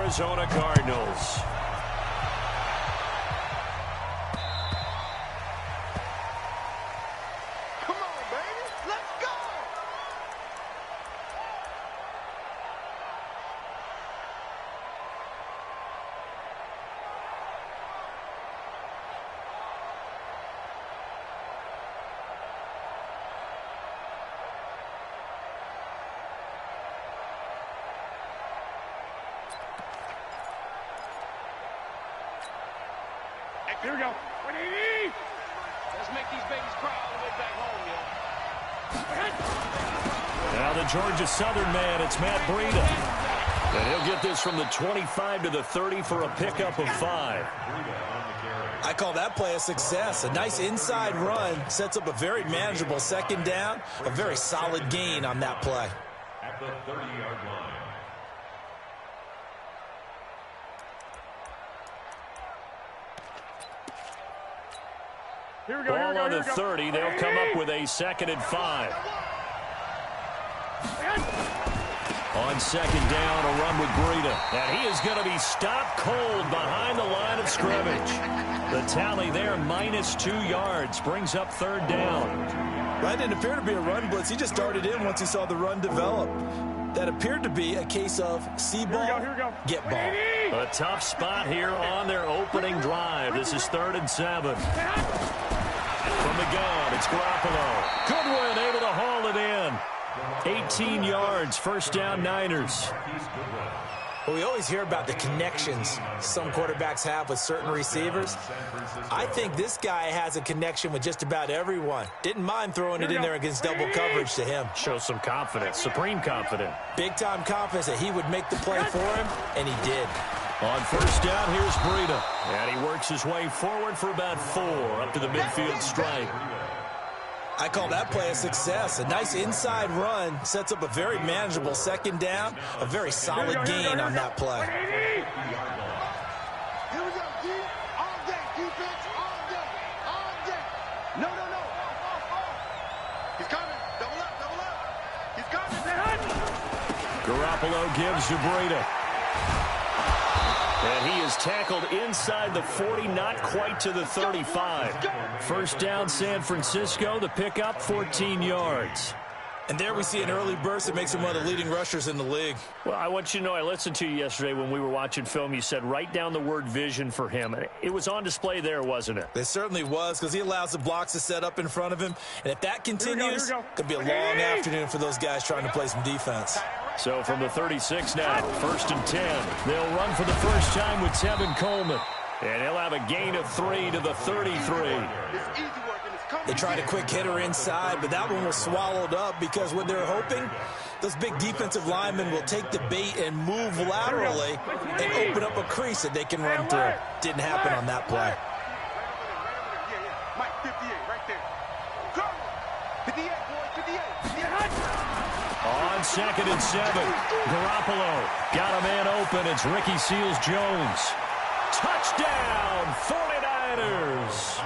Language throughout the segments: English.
Arizona Cardinals. Come on, baby. Let's go. Here we go. 180. Let's make these babies cry all the way back home, yo. Now the Georgia Southern man, it's Matt Breida. And he'll get this from the 25 to the 30 for a pickup of 5. I call that play a success. A nice inside run sets up a very manageable second down. A very solid gain on that play. At the 30-yard line. Here we go. Ball on the 30. They'll come up with a 2nd and 5. On 2nd down, a run with Breida. And he is going to be stopped cold behind the line of scrimmage. The tally there, -2 yards, brings up 3rd down. That didn't appear to be a run blitz. He just darted in once he saw the run develop. That appeared to be a case of see ball, get ball. A tough spot here on their opening drive. This is 3rd and 7. From the gun, it's Garoppolo. Goodwin able to haul it in. 18 yards, 1st down Niners. Well, we always hear about the connections some quarterbacks have with certain receivers. I think this guy has a connection with just about everyone. Didn't mind throwing it in there against double coverage to him. Shows some confidence, supreme confidence. Big-time confidence that he would make the play for him, and he did. On 1st down, here's Breida. And he works his way forward for about 4 up to the midfield stripe. I call that play a success. A nice inside run sets up a very manageable second down. A very solid gain on that play. Here we go, D. All day, defense, all day, all day. No. He's coming. Double up. He's coming. Garoppolo gives to Breida. And he is tackled inside the 40, not quite to the 35. 1st down, San Francisco. The pickup, 14 yards. And there we see an early burst that makes him one of the leading rushers in the league. Well, I want you to know, I listened to you yesterday when we were watching film. You said write down the word vision for him. It was on display there, wasn't it? It certainly was, because he allows the blocks to set up in front of him. And if that continues, it could be a long afternoon for those guys trying to play some defense. So from the 36 now, 1st and 10. They'll run for the first time with Tevin Coleman. And he'll have a gain of 3 to the 33. They tried a quick hitter inside, but that one was swallowed up because what they're hoping, those big defensive linemen will take the bait and move laterally and open up a crease that they can run through. Didn't happen on that play. Mike, 58, right there. 58, boy, 58. On 2nd and 7, Garoppolo got a man open. It's Ricky Seals-Jones. Touchdown, 49ers.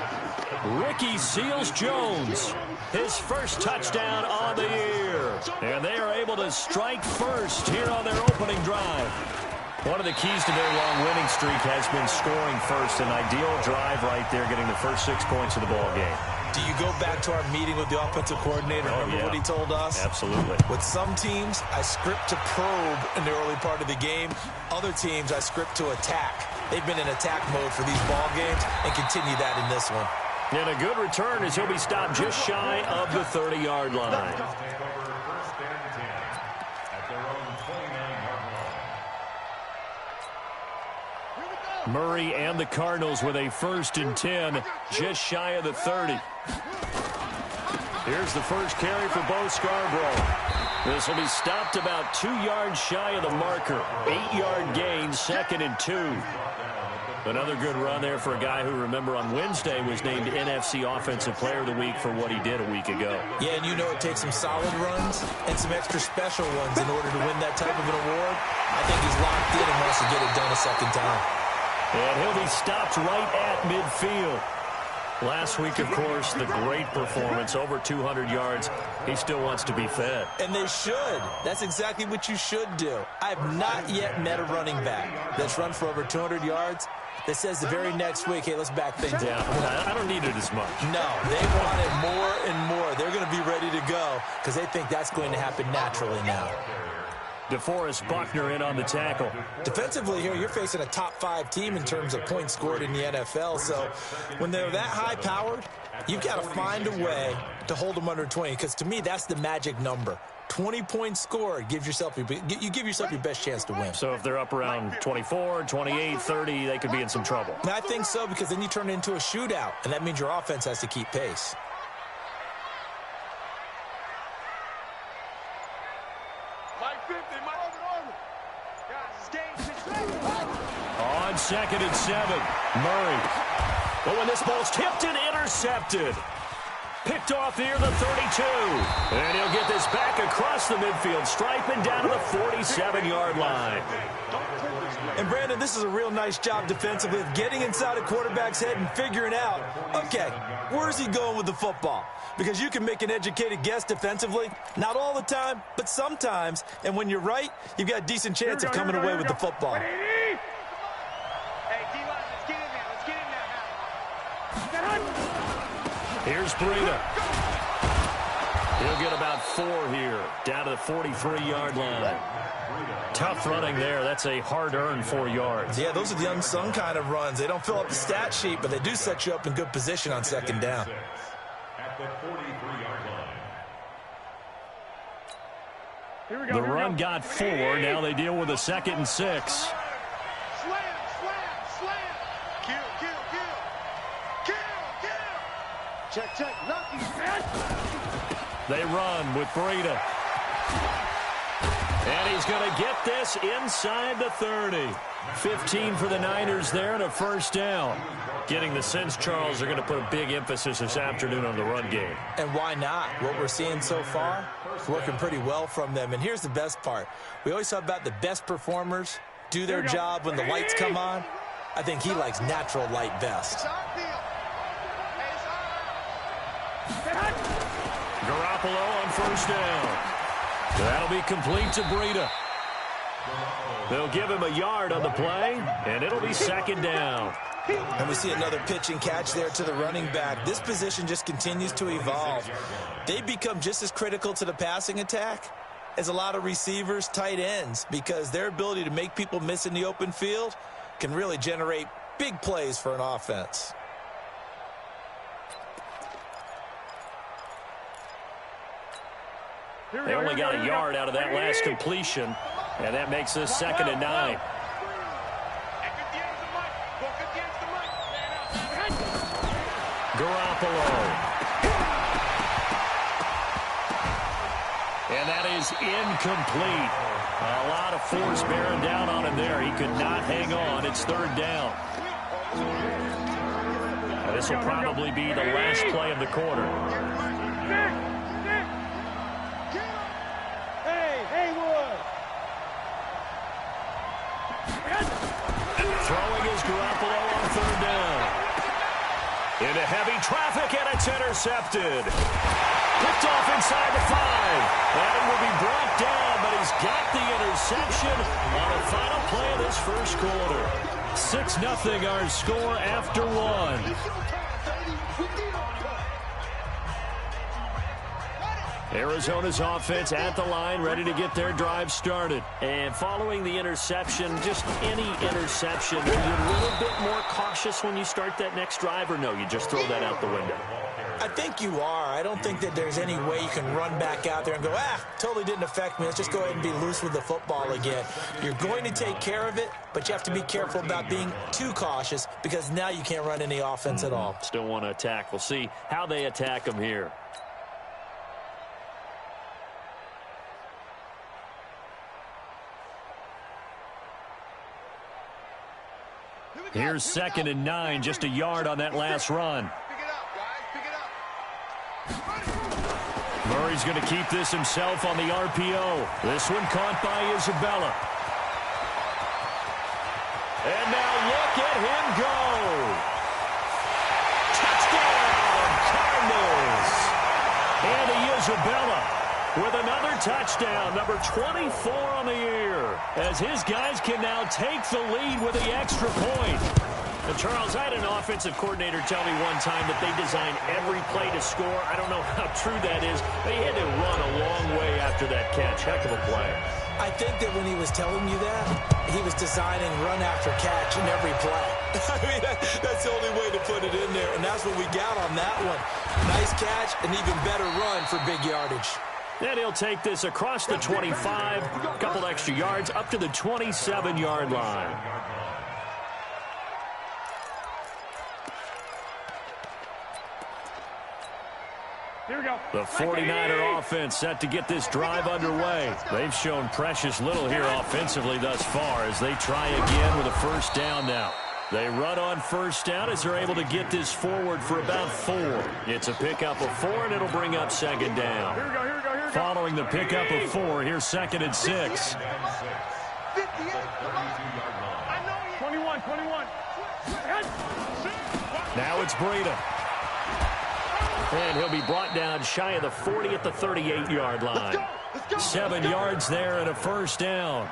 Ricky Seals-Jones, his first touchdown on the year. And they are able to strike first here on their opening drive. One of the keys to their long winning streak has been scoring first. An ideal drive right there, getting the first 6 points of the ball game. Do you go back to our meeting with the offensive coordinator? Remember what he told us? Absolutely. With some teams, I script to probe in the early part of the game. Other teams, I script to attack. They've been in attack mode for these ball games and continue that in this one. And a good return as he'll be stopped just shy of the 30-yard line. Murray and the Cardinals with a 1st and 10, just shy of the 30. Here's the first carry for Bo Scarborough. This will be stopped about 2 yards shy of the marker. 8-yard gain, 2nd and 2. Another good run there for a guy who, remember, on Wednesday was named NFC Offensive Player of the Week for what he did a week ago. Yeah, and you know it takes some solid runs and some extra special ones in order to win that type of an award. I think he's locked in and wants to get it done a second time. And he'll be stopped right at midfield. Last week, of course, the great performance, over 200 yards. He still wants to be fed. And they should. That's exactly what you should do. I have not yet met a running back that's run for over 200 yards that says the very next week, hey, let's back things down. I don't need it as much. No, they want it more and more. They're going to be ready to go because they think that's going to happen naturally now. DeForest Buckner in on the tackle. Defensively here, you're facing a top-5 team in terms of points scored in the NFL. So when they're that high-powered, you've got to find a way to hold them under 20 because to me, that's the magic number. 20 points scored gives yourself you give yourself your best chance to win. So if they're up around 24, 28, 30, they could be in some trouble. And I think so because then you turn it into a shootout, and that means your offense has to keep pace. On 2nd and 7, Murray. But when this ball's tipped and intercepted. Picked off near the 32. And he'll get this back across the midfield stripe and down to the 47-yard line. And, Brandon, this is a real nice job defensively of getting inside a quarterback's head and figuring out, okay, where's he going with the football? Because you can make an educated guess defensively, not all the time, but sometimes. And when you're right, you've got a decent chance of coming away with the football. Hey, D-line, let's get in there. Let's get in there now. Here's Breida. He'll get about 4 here, down to the 43-yard line. Tough running there. That's a hard-earned 4 yards. Yeah, those are the unsung kind of runs. They don't fill up the stat sheet, but they do set you up in good position on 2nd down. At the 43-yard line. The run got 4. Now they deal with a 2nd and 6. Slam. Kill. Check. Lucky. They run with Breida. And he's going to get this inside the 30. 15 for the Niners there and a first down. Getting the sense, Charles, they're going to put a big emphasis this afternoon on the run game. And why not? What we're seeing so far is working pretty well from them. And here's the best part. We always talk about the best performers do their job when the lights come on. I think he likes natural light best. Garoppolo on first down. That'll be complete to Breida. They'll give him a yard on the play, and it'll be 2nd down. And we see another pitch and catch there to the running back. This position just continues to evolve. They become just as critical to the passing attack as a lot of receivers, tight ends, because their ability to make people miss in the open field can really generate big plays for an offense. They only got a yard out of that last completion, and that makes this 2nd and 9. Garoppolo. And that is incomplete. A lot of force bearing down on him there. He could not hang on. It's 3rd down. This will probably be the last play of the quarter. Throwing is Garoppolo on 3rd down. Into heavy traffic, and it's intercepted. Picked off inside the 5. And it will be brought down, but he's got the interception on the final play of this first quarter. 6-0 our score after 1. Arizona's offense at the line, ready to get their drive started. And following the interception, just any interception, are you a little bit more cautious when you start that next drive, or no, you just throw that out the window? I think you are. I don't think that there's any way you can run back out there and go, totally didn't affect me. Let's just go ahead and be loose with the football again. You're going to take care of it, but you have to be careful about being too cautious because now you can't run any offense at all. Still want to attack. We'll see how they attack them here. Here's 2nd and 9, just a yard on that last run. Murray's going to keep this himself on the RPO. This one caught by Isabella. And now look at him go. Touchdown, Cardinals. And Isabella with another touchdown, number 24 on the year, as his guys can now take the lead with the extra point. And Charles, I had an offensive coordinator tell me one time that they design every play to score. I don't know how true that is, but he had to run a long way after that catch. Heck of a play. I think that when he was telling you that, he was designing run after catch in every play. I mean, that's the only way to put it in there, and that's what we got on that one. Nice catch, an even better run for big yardage. And he'll take this across the 25, a couple extra yards, up to the 27-yard line. Here we go. The 49er offense set to get this drive underway. They've shown precious little here offensively thus far as they try again with a first down now. They run on first down as they're able to get this forward for about 4. It's a pickup of 4, and it'll bring up second down. Here we go, here we go, here we go. Following the pickup of 4, here's second and 6. 21, 21. Now it's Breida. And he'll be brought down shy of the 40 at the 38-yard line. 7 yards there and a first down.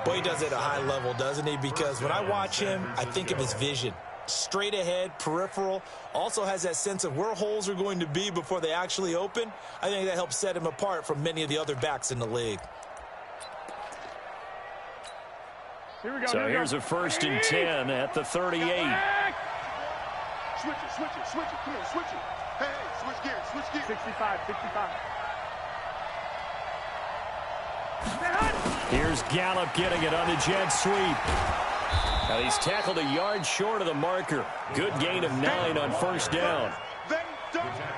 Boy, he does it at a high level, doesn't he? Because when I watch him, I think of his vision. Straight ahead, peripheral. Also has that sense of where holes are going to be before they actually open. I think that helps set him apart from many of the other backs in the league. Here we go, So here's a first and 10 at the 38. Switch it, switch it, switch it. Come on, switch it. Hey, switch gears, switch gears. 65, 65. Here's Gallup getting it on the jet sweep. Now he's tackled a yard short of the marker. Good gain of 9 on first down.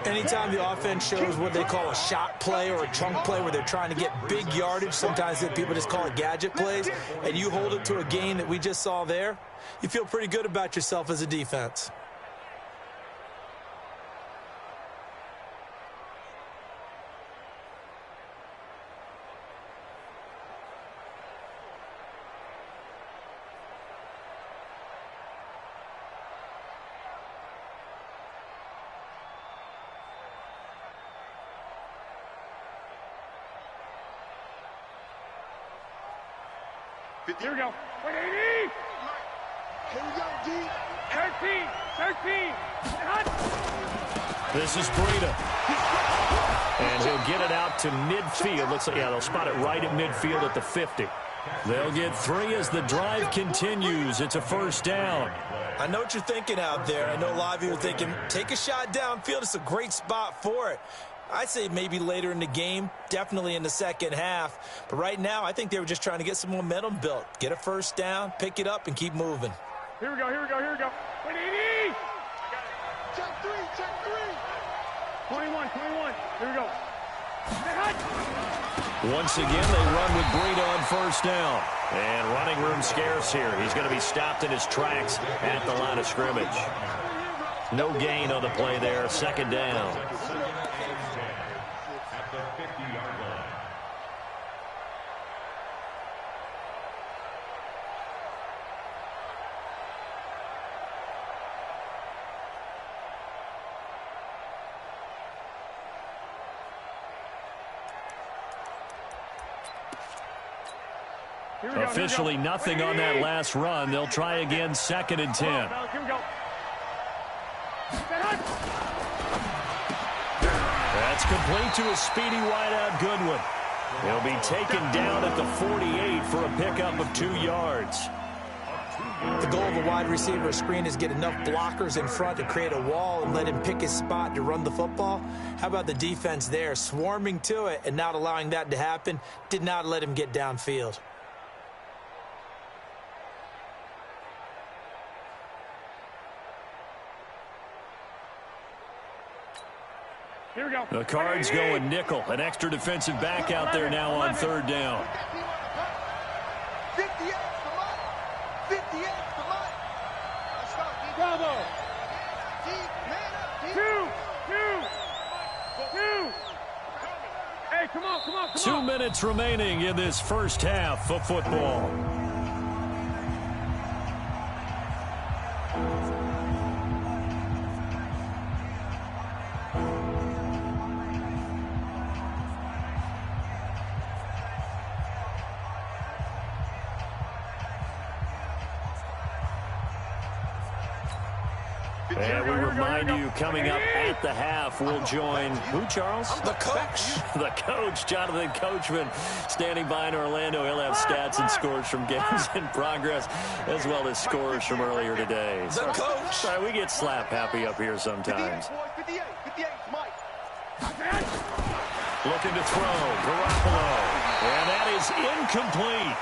Anytime the offense shows what they call a shot play or a chunk play where they're trying to get big yardage, sometimes people just call it gadget plays, and you hold it to a gain that we just saw there, you feel pretty good about yourself as a defense. Here we go. 180. Here we go, D. 13, 13. This is Breida. And he'll get it out to midfield. Looks like, yeah, they'll spot it right at midfield at the 50. They'll get 3 as the drive continues. It's a first down. I know what you're thinking out there. I know a lot of you are thinking, take a shot downfield. It's a great spot for it. I'd say maybe later in the game, definitely in the second half. But right now, I think they were just trying to get some momentum built. Get a first down, pick it up, and keep moving. Here we go, here we go, here we go. 180. Check 3, check 3. 21, 21. Here we go. Once again, they run with Breida on first down. And running room scarce here. He's going to be stopped in his tracks at the line of scrimmage. No gain on the play there. Second down. At the 50-yard line. Officially nothing on that last run. They'll try again, second and 10. Here we go. That's complete to a speedy wideout Goodwin. He'll be taken down at the 48 for a pickup of 2 yards. The goal of a wide receiver screen is get enough blockers in front to create a wall and let him pick his spot to run the football. How about the defense there, swarming to it and not allowing that to happen? Did not let him get downfield. Here we go. The Cards going nickel. An extra defensive back out there now on third down. 58 for Mike. 58 for Mike. Let's go, D. Bravo. D, man up, D. 2. Hey, come on, come on, come on. 2 minutes remaining in this first half of football. And we remind you, coming up at the half, we'll join who, Charles? The coach. The coach, Jonathan Coachman, standing by in Orlando. He'll have stats and scores from games in progress, as well as scores from earlier today. The coach. Sorry, we get slap happy up here sometimes. 58, Mike. Looking to throw, Garoppolo, and that is incomplete.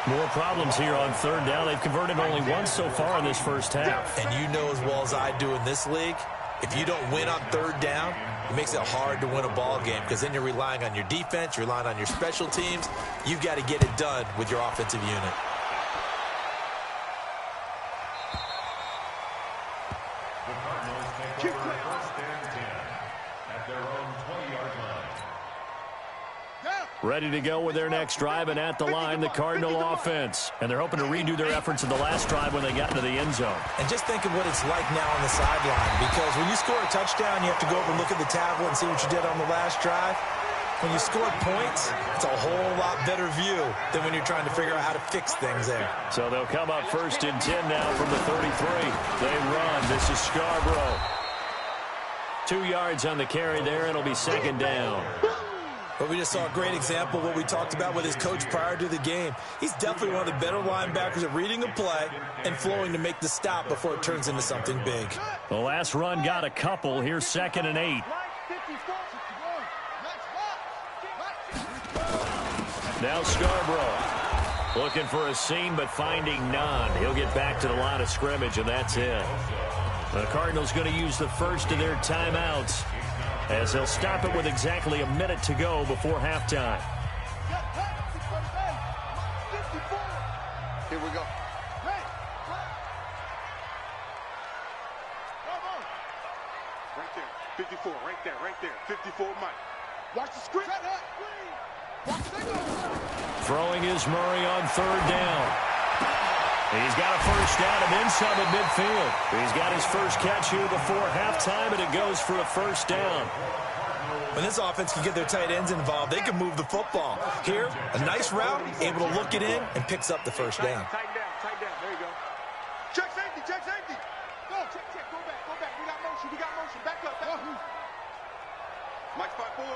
More problems here on third down. They've converted only once so far in this first half. And you know as well as I do in this league, if you don't win on third down, it makes it hard to win a ball game because then you're relying on your defense, you're relying on your special teams. You've got to get it done with your offensive unit. Ready to go with their next drive, and at the line, the Cardinal offense. And they're hoping to redo their efforts in the last drive when they got into the end zone. And just think of what it's like now on the sideline, because when you score a touchdown, you have to go over and look at the tablet and see what you did on the last drive. When you score points, it's a whole lot better view than when you're trying to figure out how to fix things there. So they'll come up 1st and 10 now from the 33. They run. This is Scarborough. 2 yards on the carry there. It'll be 2nd down. But we just saw a great example of what we talked about with his coach prior to the game. He's definitely one of the better linebackers at reading a play and flowing to make the stop before it turns into something big. The last run got a couple. Here's 2nd and 8. Now Scarborough looking for a seam but finding none. He'll get back to the line of scrimmage, and that's it. The Cardinals going to use the first of their timeouts, as they'll stop it with exactly a minute to go before halftime. Here we go. Right there. 54, right there. 54, Mike. Watch the screen. Throwing is Murray on 3rd down. He's got a first down and then some at midfield. He's got his first catch here before halftime, and it goes for a first down. When this offense can get their tight ends involved, they can move the football. Here, a nice route, able to look it in, and picks up the first down. Tighten down. There you go. Check safety. Go, check. Go back. We got motion. Back up. Mike spot 4.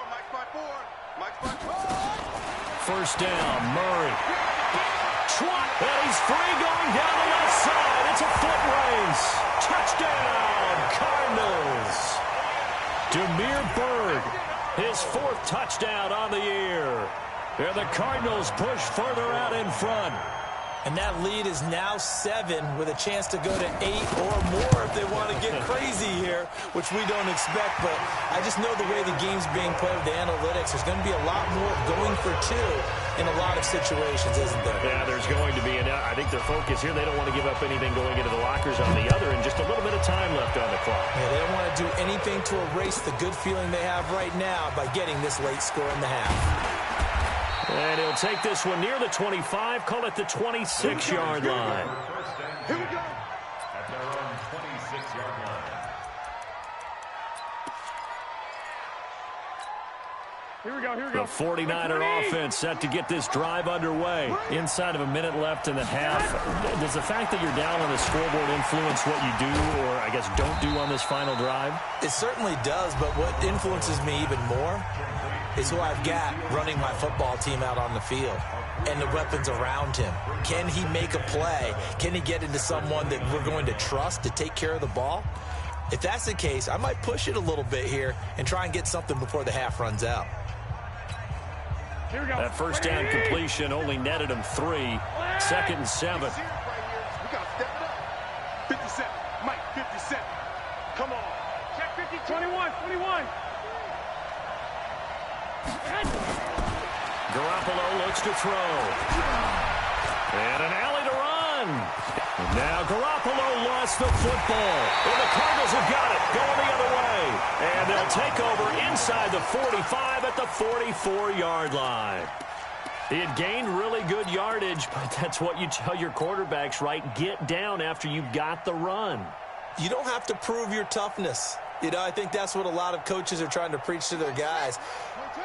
First down, Murray. Trot, and he's free going down the left side. It's a foot race. Touchdown, Cardinals. Demir Bird, his 4th touchdown on the year. And the Cardinals push further out in front. And that lead is now 7 with a chance to go to 8 or more if they want to get crazy here, which we don't expect. But I just know the way the game's being played with the analytics, there's going to be a lot more going for 2 in a lot of situations, isn't there? Yeah, there's going to be. And I think their focus here, they don't want to give up anything going into the lockers on the other, and just a little bit of time left on the clock. Yeah, they don't want to do anything to erase the good feeling they have right now by getting this late score in the half. And he'll take this one near the 25, call it the 26-yard line. Here we go. At their own 26-yard line. Here we go. The 49er offense set to get this drive underway. Inside of a minute left in the half. Does the fact that you're down on the scoreboard influence what you do, or I guess don't do on this final drive? It certainly does, but what influences me even more is who I've got running my football team out on the field and the weapons around him. Can he make a play? Can he get into someone that we're going to trust to take care of the ball? If that's the case, I might push it a little bit here and try and get something before the half runs out. Here we go. That first down completion only netted him 3. 2nd and 7. We got to step it up. 57. Mike, 57. Come on. Check 50, 21. Garoppolo looks to throw. And an alley to run. Now Garoppolo lost the football. And the Cardinals have got it. Going the other way. And they'll take over inside the 45 at the 44-yard line. He had gained really good yardage, but that's what you tell your quarterbacks, right? Get down after you got the run. You don't have to prove your toughness. You know, I think that's what a lot of coaches are trying to preach to their guys.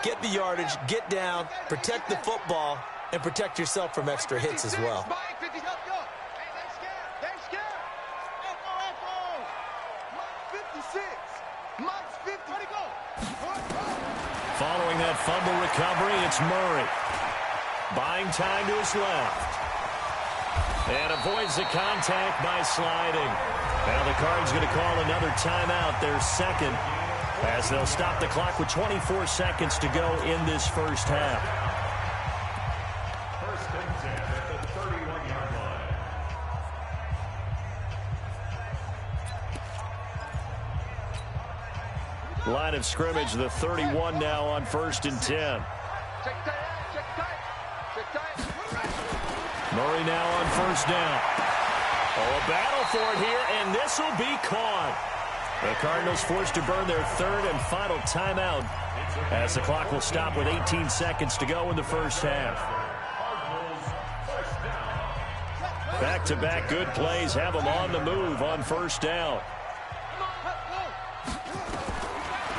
Get the yardage, get down, protect the football, and protect yourself from extra hits as well. 56. Mike's 50. Ready, go. Following that fumble recovery, it's Murray. Buying time to his left. And avoids the contact by sliding. Now the Cards going to call another timeout, their second, as they'll stop the clock with 24 seconds to go in this first half. First and 10 at the 31-yard line. Line of scrimmage, the 31 now on 1st and 10. Check tight, check tight. Check tight. Murray now on 1st down. Oh, a battle for it here, and this will be caught. The Cardinals forced to burn their third and final timeout as the clock will stop with 18 seconds to go in the first half. Back-to-back good plays have them on the move on 1st down.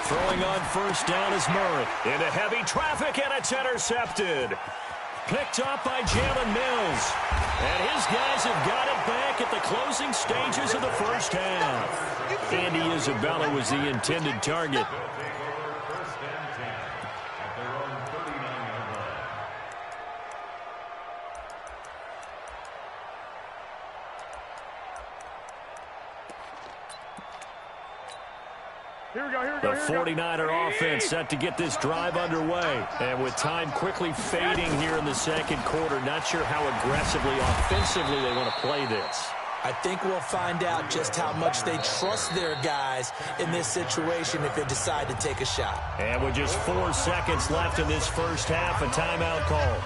Throwing on 1st down is Murray. Into heavy traffic, and it's intercepted. Picked up by Jalen Mills. And his guys have got it back at the closing stages of the first half. Andy Isabella was the intended target. First and 10 at their own 39-yard line. Here we go, here we The go, here we go. 49er offense set to get this drive underway. And with time quickly fading here in the second quarter, not sure how aggressively, offensively they want to play this. I think we'll find out just how much they trust their guys in this situation if they decide to take a shot. And with just 4 seconds left in this first half, a timeout call.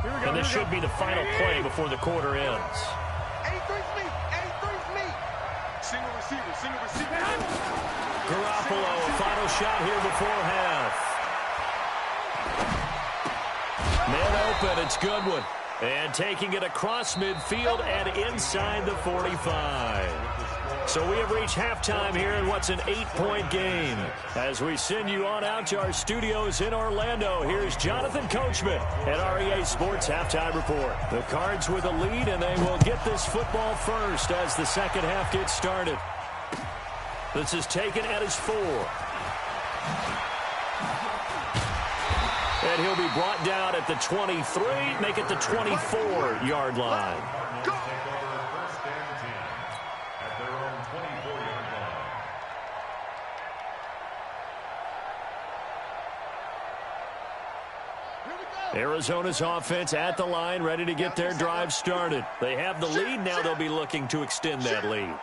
Here we go, And this here we should go. be the final play before the quarter ends. 83's me. 83's me. Single receiver, single receiver. Garoppolo, a final shot here before half. Man open, it's Goodwin. And taking it across midfield and inside the 45. So we have reached halftime here in what's an 8-point game. As we send you on out to our studios in Orlando, here's Jonathan Coachman at REA Sports Halftime Report. The Cards with a lead, and they will get this football first as the second half gets started. This is taken at his 4. And he'll be brought down at the 23, make it the 24-yard line. Go. First and 10 at their own 24-yard line. Arizona's offense at the line, ready to get their drive started. They have the lead. Now they'll be looking to extend that lead.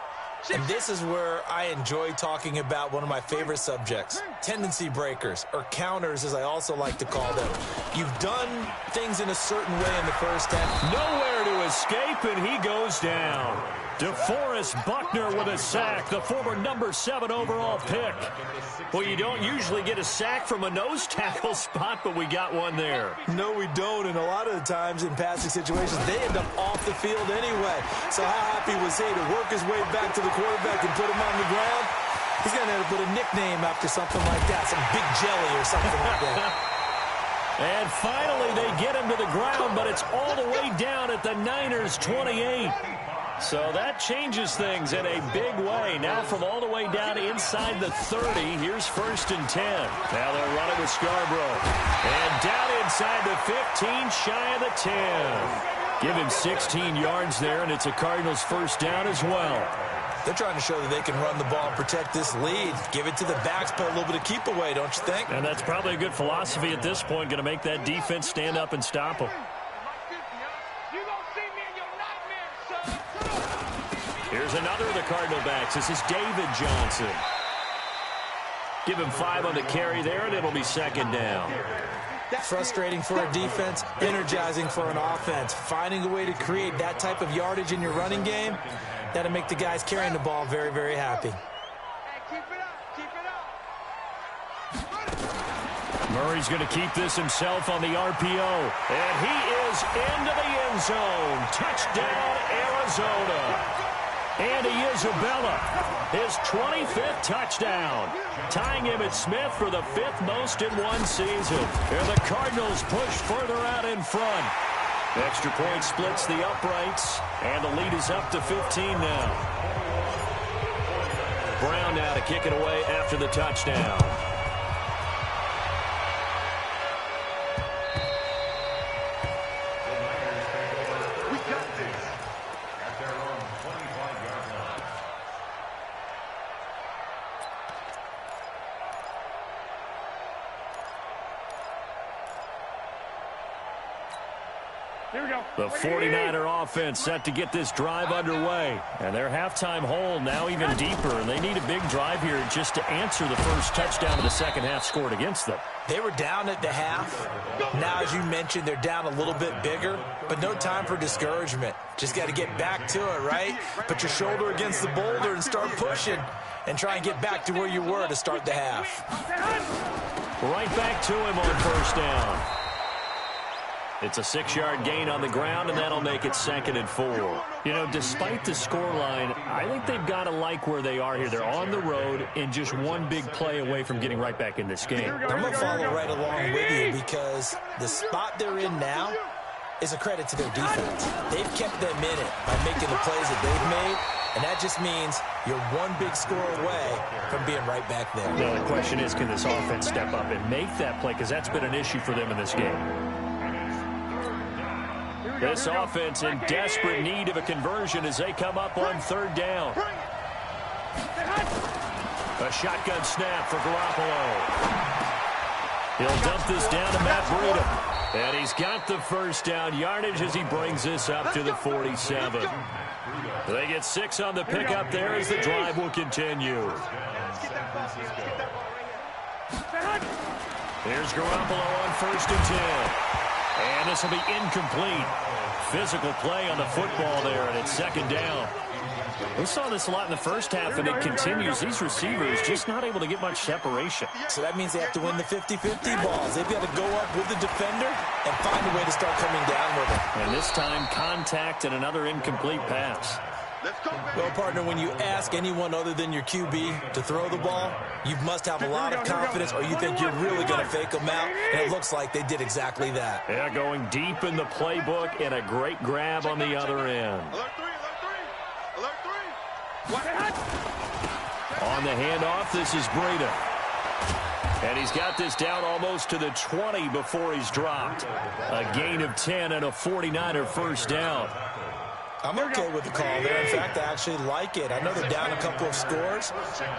And this is where I enjoy talking about one of my favorite subjects, tendency breakers, or counters as I also like to call them. You've done things in a certain way in the first half. Nowhere to escape, and he goes down. DeForest Buckner with a sack, the former number 7 overall pick. Well, you don't usually get a sack from a nose tackle spot, but we got one there. No, we don't, and a lot of the times in passing situations, they end up off the field anyway. So how happy was he to work his way back to the quarterback and put him on the ground? He's going to end up with a nickname after something like that, some Big Jelly or something like that. And finally, they get him to the ground, but it's all the way down at the Niners' 28. So that changes things in a big way. Now from all the way down inside the 30, here's 1st and 10. Now they'll run it with Scarborough. And down inside the 15, shy of the 10. Give him 16 yards there, and it's a Cardinals first down as well. They're trying to show that they can run the ball and protect this lead. Give it to the backs, play a little bit of keep away, don't you think? And that's probably a good philosophy at this point, going to make that defense stand up and stop them. Here's another of the Cardinal backs. This is David Johnson. Give him 5 on the carry there, and it'll be second down. Frustrating for a defense, energizing for an offense. Finding a way to create that type of yardage in your running game, that'll make the guys carrying the ball very, very happy. Murray's going to keep this himself on the RPO. And he is into the end zone. Touchdown, Arizona. Andy Isabella, his 25th touchdown, tying Emmitt Smith for the 5th most in one season. And the Cardinals push further out in front. Extra point splits the uprights, and the lead is up to 15 now. Brown now to kick it away after the touchdown. We got this. At their own 25-yard line. Here we go. The 49er offense set to get this drive underway. And their halftime hole now even deeper. And they need a big drive here just to answer the first touchdown of the second half scored against them. They were down at the half. Now, as you mentioned, they're down a little bit bigger, but no time for discouragement. Just got to get back to it, right? Put your shoulder against the boulder and start pushing and try and get back to where you were to start the half. Right back to him on first down. It's a 6-yard gain on the ground, and that'll make it 2nd and 4. You know, despite the scoreline, I think they've got to like where they are here. They're on the road and just one big play away from getting right back in this game. I'm going to follow right along with you because the spot they're in now is a credit to their defense. They've kept them in it by making the plays that they've made, and that just means you're one big score away from being right back there. Now, the question is, can this offense step up and make that play? Because that's been an issue for them in this game. This offense in desperate need of a conversion as they come up on 3rd down. A shotgun snap for Garoppolo. He'll dump this down to Matt Breida. And he's got the first down yardage as he brings this up to the 47. They get 6 on the pickup there as the drive will continue. Here's Garoppolo on 1st and 10. And this will be incomplete. Physical play on the football there, and it's 2nd down. We saw this a lot in the first half, and it continues. These receivers just not able to get much separation. So that means they have to win the 50-50 balls. They've got to go up with the defender and find a way to start coming down with it. And this time, contact and another incomplete pass. Well, partner, when you ask anyone other than your QB to throw the ball, you must have a lot of confidence or you think you're really going to fake them out, and it looks like they did exactly that. Yeah, going deep in the playbook and a great grab on the other end. Alert 3. On the handoff, this is Breida. And he's got this down almost to the 20 before he's dropped. A gain of 10 and a 49er first down. I'm okay with the call there. In fact, I actually like it. I know they're down a couple of scores,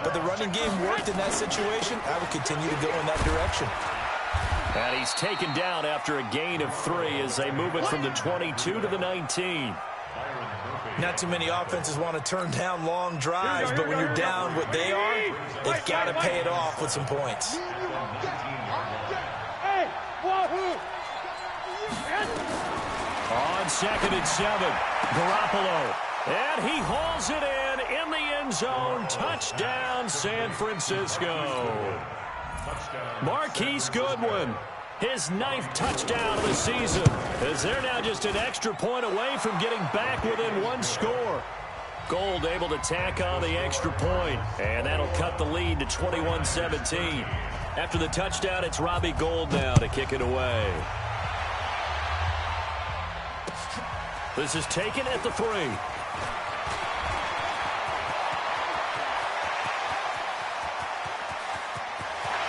but the running game worked in that situation. I would continue to go in that direction. And he's taken down after a gain of 3 as they move it from the 22 to the 19. Not too many offenses want to turn down long drives, but when you're down what they are, they've got to pay it off with some points. Hey, wahoo! On 2nd and 7, Garoppolo. And he hauls it in the end zone. Touchdown, San Francisco. Marquise Goodwin, his 9th touchdown of the season, as they're now just an extra point away from getting back within 1 score. Gold able to tack on the extra point, and that'll cut the lead to 21-17. After the touchdown, it's Robbie Gould now to kick it away. This is taken at the 3.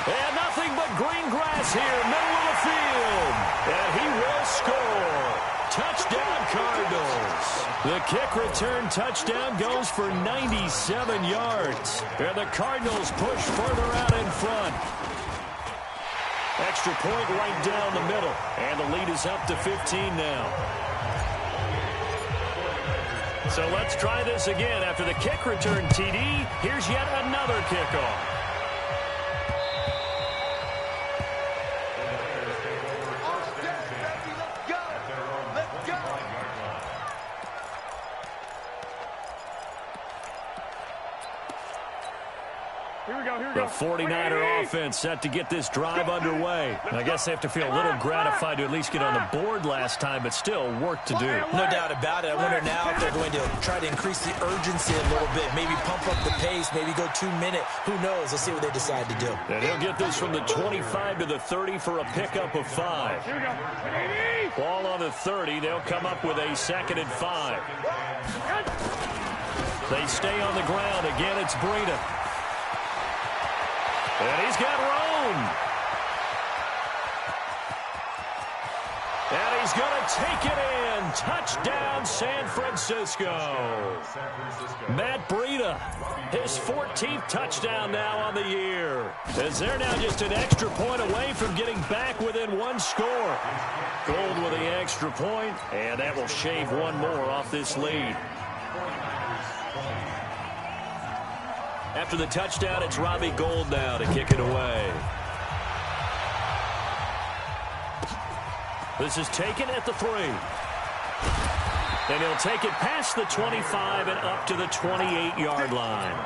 And nothing but green grass here, middle of the field. And he will score. Touchdown, Cardinals. The kick return touchdown goes for 97 yards. And the Cardinals push further out in front. Extra point right down the middle. And the lead is up to 15 now. So let's try this again. After the kick return TD, here's yet another kickoff. Let's go. Here we go. The 49er offense set to get this drive underway. I guess they have to feel a little gratified to at least get on the board last time, but still work to do. No doubt about it. I wonder now if they're going to try to increase the urgency a little bit, maybe pump up the pace, maybe go 2 minute. Who knows? Let's see what they decide to do. And he'll get this from the 25 to the 30 for a pickup of 5. Here we go. Ball on the 30. They'll come up with a 2nd and 5. They stay on the ground. Again, it's Breida. And he's got room. And he's going to take it in. Touchdown, San Francisco. Matt Breida, his 14th touchdown now on the year. As they're now just an extra point away from getting back within 1 score. Gold with the extra point, and that will shave 1 more off this lead. After the touchdown, it's Robbie Gould now to kick it away. This is taken at the 3. And he'll take it past the 25 and up to the 28-yard line.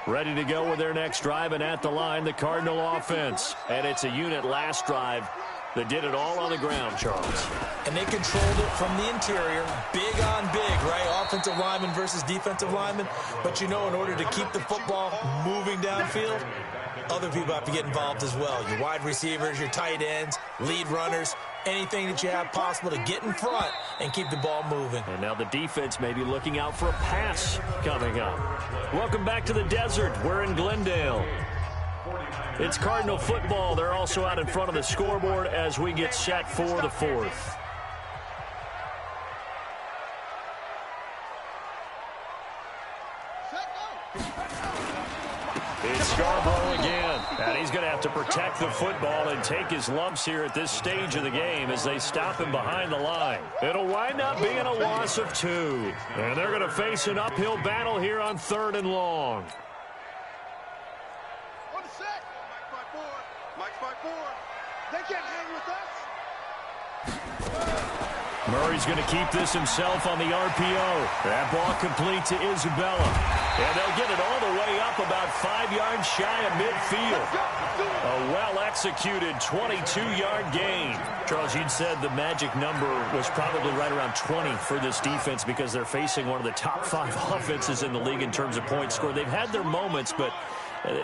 Ready to go with their next drive, and at the line, the Cardinal offense. And it's a unit last drive that did it all on the ground, Charles. And they controlled it from the interior, big on big, right? Offensive lineman versus defensive lineman. But you know, in order to keep the football moving downfield, other people have to get involved as well. Your wide receivers, your tight ends, lead runners, anything that you have possible to get in front and keep the ball moving. And now the defense may be looking out for a pass coming up. Welcome back to the desert. We're in Glendale. It's Cardinal football. They're also out in front of the scoreboard as we get set for the 4th. It's Scarborough again, and he's going to have to protect the football and take his lumps here at this stage of the game as they stop him behind the line. It'll wind up being a loss of 2, and they're going to face an uphill battle here on 3rd and long. On the set. Mike's 5-4. They can't hang with us. Murray's going to keep this himself on the RPO. That ball complete to Isabella. And they'll get it all the way up about 5 yards shy of midfield. A well-executed 22-yard gain. Charles, you'd said the magic number was probably right around 20 for this defense because they're facing one of the top 5 offenses in the league in terms of points scored. They've had their moments, but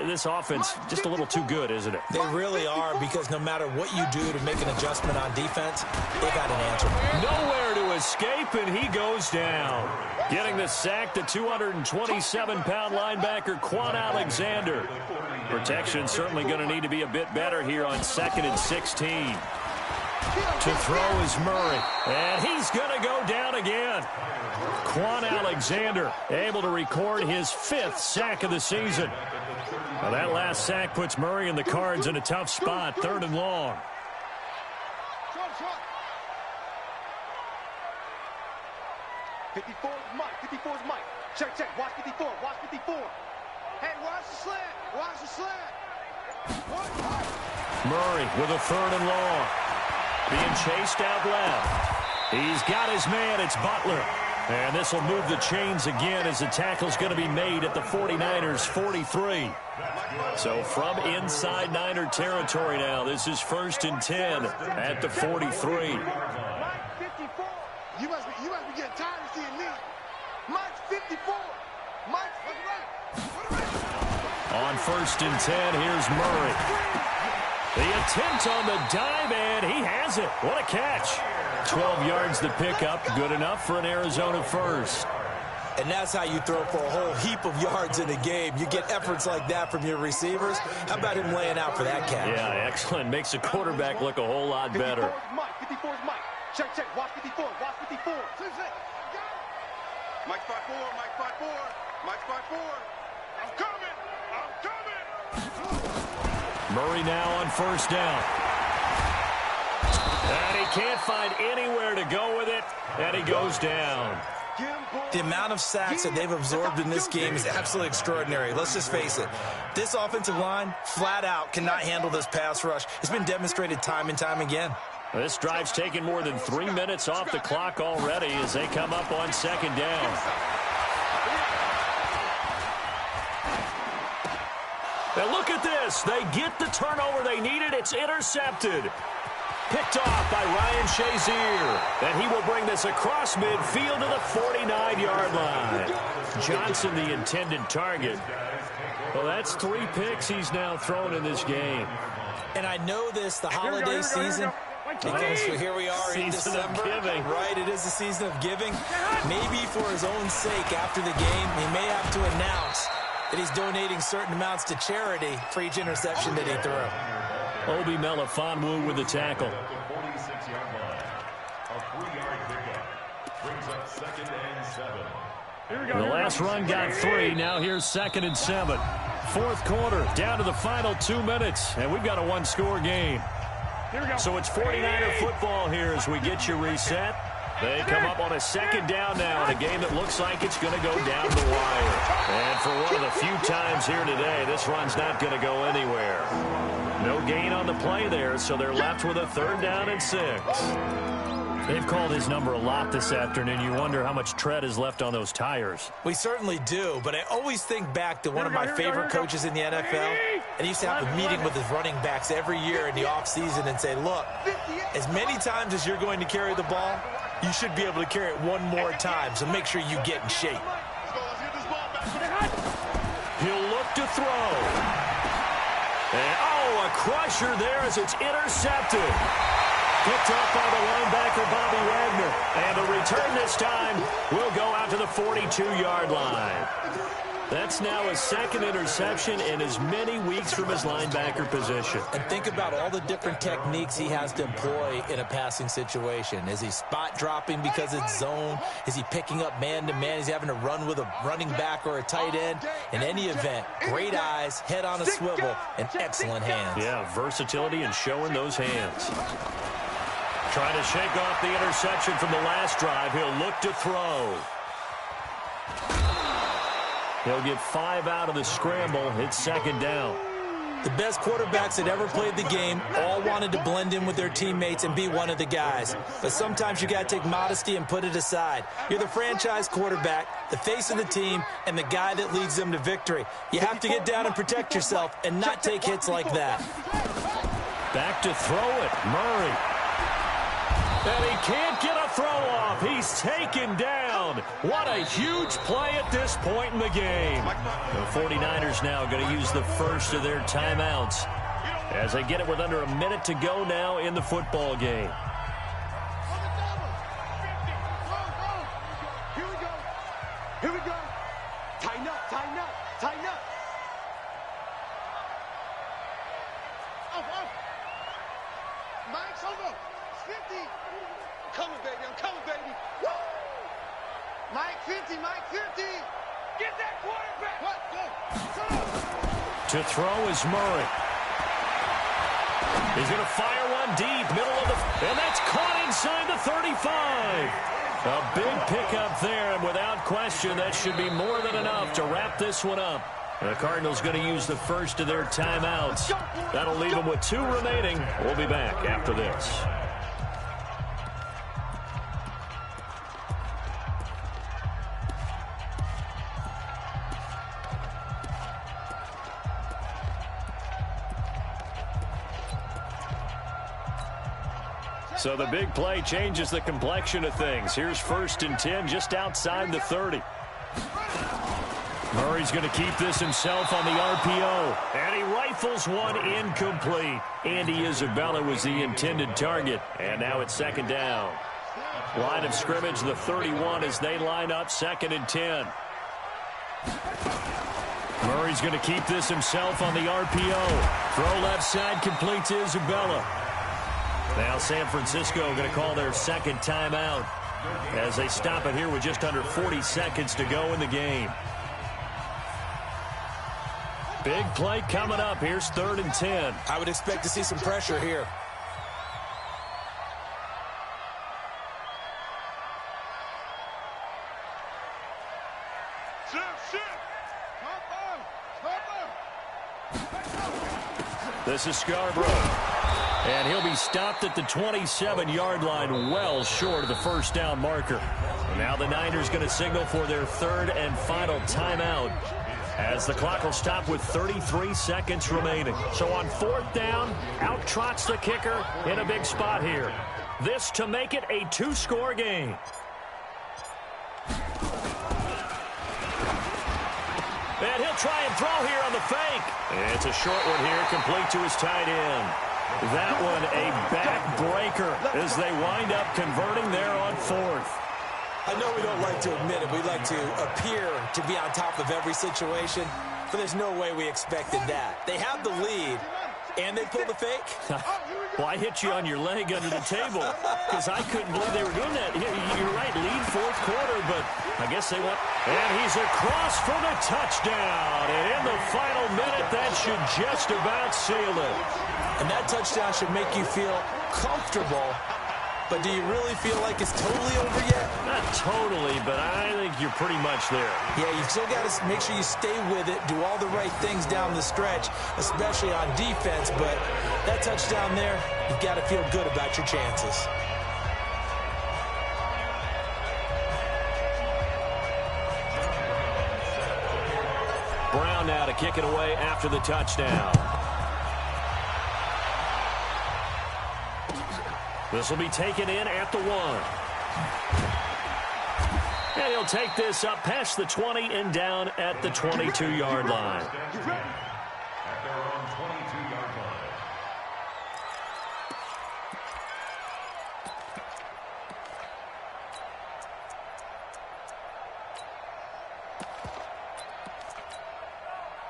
this offense just a little too good, isn't it? They really are, because no matter what you do to make an adjustment on defense, they got an answer. Nowhere to escape, and he goes down. Getting the sack, the 227-pound linebacker, Quan Alexander. Protection certainly going to need to be a bit better here on 2nd and 16. To throw is Murray, and he's going to go down again. Quan Alexander able to record his 5th sack of the season. Now that last sack puts Murray and the Cards in a tough spot, 3rd and long. 54 is Mike. 54 is Mike. Check. Watch 54. Watch 54. Hey, watch the slant. Watch the slant. Murray with a 3rd and long. Being chased out left. He's got his man. It's Butler. And this will move the chains again as the tackle's going to be made at the 49ers 43. So from inside Niner territory now, this is 1st and 10 at the 43. Mike 54. You must be getting tired of seeing me. Mike's 54. Mike's right. On 1st and 10, here's Murray. The attempt on the dive, and he has it. What a catch. 12 yards the pickup, good enough for an Arizona first. And that's how you throw for a whole heap of yards in a game. You get efforts like that from your receivers. How about him laying out for that catch? Yeah, excellent. Makes the quarterback look a whole lot better. 54 is Mike. 54 is Mike. Check. Watch 54. Watch 54. Mike's 5-4. Mike's 5-4. Mike's 5-4. I'm coming. Murray now on 1st down. And he can't find anywhere to go with it, and he goes down. The amount of sacks that they've absorbed in this game is absolutely extraordinary. Let's just face it. This offensive line, flat out, cannot handle this pass rush. It's been demonstrated time and time again. This drive's taken more than 3 minutes off the clock already as they come up on second down. And look at this. They get the turnover they needed. It's intercepted. Picked off by Ryan Shazier. And he will bring this across midfield to the 49-yard line. Johnson, the intended target. Well, that's 3 picks he's now thrown in this game. And I know this, the holiday season, because here we are in December. Right, it is the season of giving. Maybe for his own sake after the game, he may have to announce that he's donating certain amounts to charity for each interception that he threw. Obi Melifonwu with the tackle. The last run got 3. Now here's 2nd and 7. Fourth quarter, down to the final 2 minutes, and we've got a one-score game. So it's 49er football here as we get you reset. They come up on a second down now in a game that looks like it's going to go down the wire. And for one of the few times here today, this run's not going to go anywhere. No gain on the play there, so they're left with a 3rd down and 6. They've called his number a lot this afternoon. You wonder how much tread is left on those tires. We certainly do, but I always think back to one of my favorite coaches in the NFL, and he used to have a meeting with his running backs every year in the offseason and say, look, as many times as you're going to carry the ball, you should be able to carry it one more time, so make sure you get in shape. He'll look to throw. And, oh, a crusher there as it's intercepted. Picked up by the linebacker, Bobby Wagner. And the return this time will go out to the 42-yard line. That's now his 2nd interception in as many weeks from his linebacker position. And think about all the different techniques he has to employ in a passing situation. Is he spot dropping because it's zone? Is he picking up man-to-man? Is he having to run with a running back or a tight end? In any event, great eyes, head on a swivel, and excellent hands. Yeah, versatility and showing those hands. Trying to shake off the interception from the last drive. He'll look to throw. He'll get 5 out of the scramble. It's 2nd down. The best quarterbacks that ever played the game all wanted to blend in with their teammates and be one of the guys. But sometimes you got to take modesty and put it aside. You're the franchise quarterback, the face of the team, and the guy that leads them to victory. You have to get down and protect yourself and not take hits like that. Back to throw it. Murray. And he can't get a throw off. He's taken down. What a huge play at this point in the game. The 49ers now going to use the first of their timeouts as they get it with under a minute to go now in the football game. Here we go. Tighten up, tighten up, tighten up. Off. Mike, over. 50. I'm coming, baby. Woo! Mike 50, Mike 50. Get that quarterback. What? Go. To throw is Murray. He's going to fire one deep, middle of the... And that's caught inside the 35. A big pickup there, and without question, that should be more than enough to wrap this one up. The Cardinals going to use the first of their timeouts. That'll leave them with 2 remaining. We'll be back after this. So the big play changes the complexion of things. Here's 1st and 10 just outside the 30. Murray's going to keep this himself on the RPO. And he rifles one incomplete. Andy Isabella was the intended target. And now it's 2nd down. Line of scrimmage, the 31 as they line up 2nd and 10. Murray's going to keep this himself on the RPO. Throw left side complete to Isabella. Now San Francisco going to call their 2nd timeout as they stop it here with just under 40 seconds to go in the game. Big play coming up. Here's 3rd and 10. I would expect to see some pressure here. This is Scarborough. And he'll be stopped at the 27-yard line, well short of the first down marker. And now the Niners going to signal for their third and final timeout, as the clock will stop with 33 seconds remaining. So on fourth down, out trots the kicker in a big spot here. This to make it a two-score game. And he'll try and throw here on the fake. It's a short one here, complete to his tight end. That one a backbreaker as they wind up converting there on fourth. I know we don't like to admit it. We like to appear to be on top of every situation, but there's no way we expected that. They have the lead, and they pull the fake. Well, I hit you on your leg under the table because I couldn't believe they were doing that. You're right, lead fourth quarter, but I guess they want. And he's across for the touchdown. And in the final minute, that should just about seal it. And that touchdown should make you feel comfortable. But do you really feel like it's totally over yet? Not totally, but I think you're pretty much there. Yeah, you've still got to make sure you stay with it, do all the right things down the stretch, especially on defense. But that touchdown there, you've got to feel good about your chances. Brown now to kick it away after the touchdown. This will be taken in at the 1. And he'll take this up past the 20 and down at the 22-yard line. At their own 22-yard line.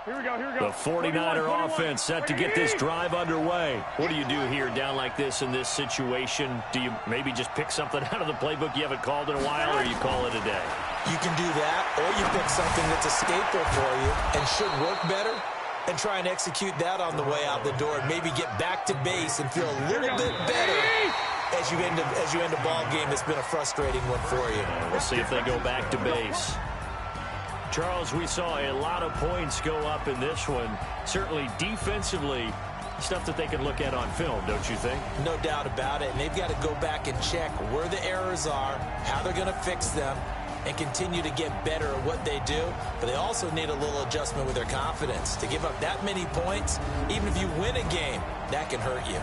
Here we go, here we go. The 49er offense set to get this drive underway. What do you do here down like this in this situation? Do you maybe just pick something out of the playbook you haven't called in a while, or you call it a day? You can do that, or you pick something that's a staple for you and should work better and try and execute that on the way out the door and maybe get back to base and feel a little bit better as you end a ball game that's been a frustrating one for you. We'll see if they go back to base. Charles, we saw a lot of points go up in this one. Certainly defensively, stuff that they can look at on film, don't you think? No doubt about it. And they've got to go back and check where the errors are, how they're going to fix them, and continue to get better at what they do. But they also need a little adjustment with their confidence. To give up that many points, even if you win a game, that can hurt you.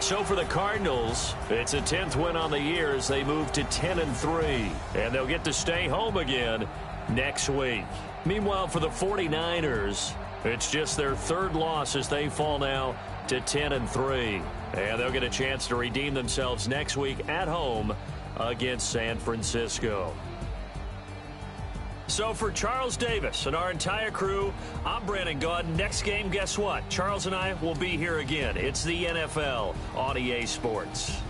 So for the Cardinals, it's a 10th win on the year as they move to 10-3. And they'll get to stay home again next week. Meanwhile, for the 49ers, it's just their third loss as they fall now to 10-3. And they'll get a chance to redeem themselves next week at home against San Francisco. So for Charles Davis and our entire crew, I'm Brandon Gaudin. Next game, guess what? Charles and I will be here again. It's the NFL on EA Sports.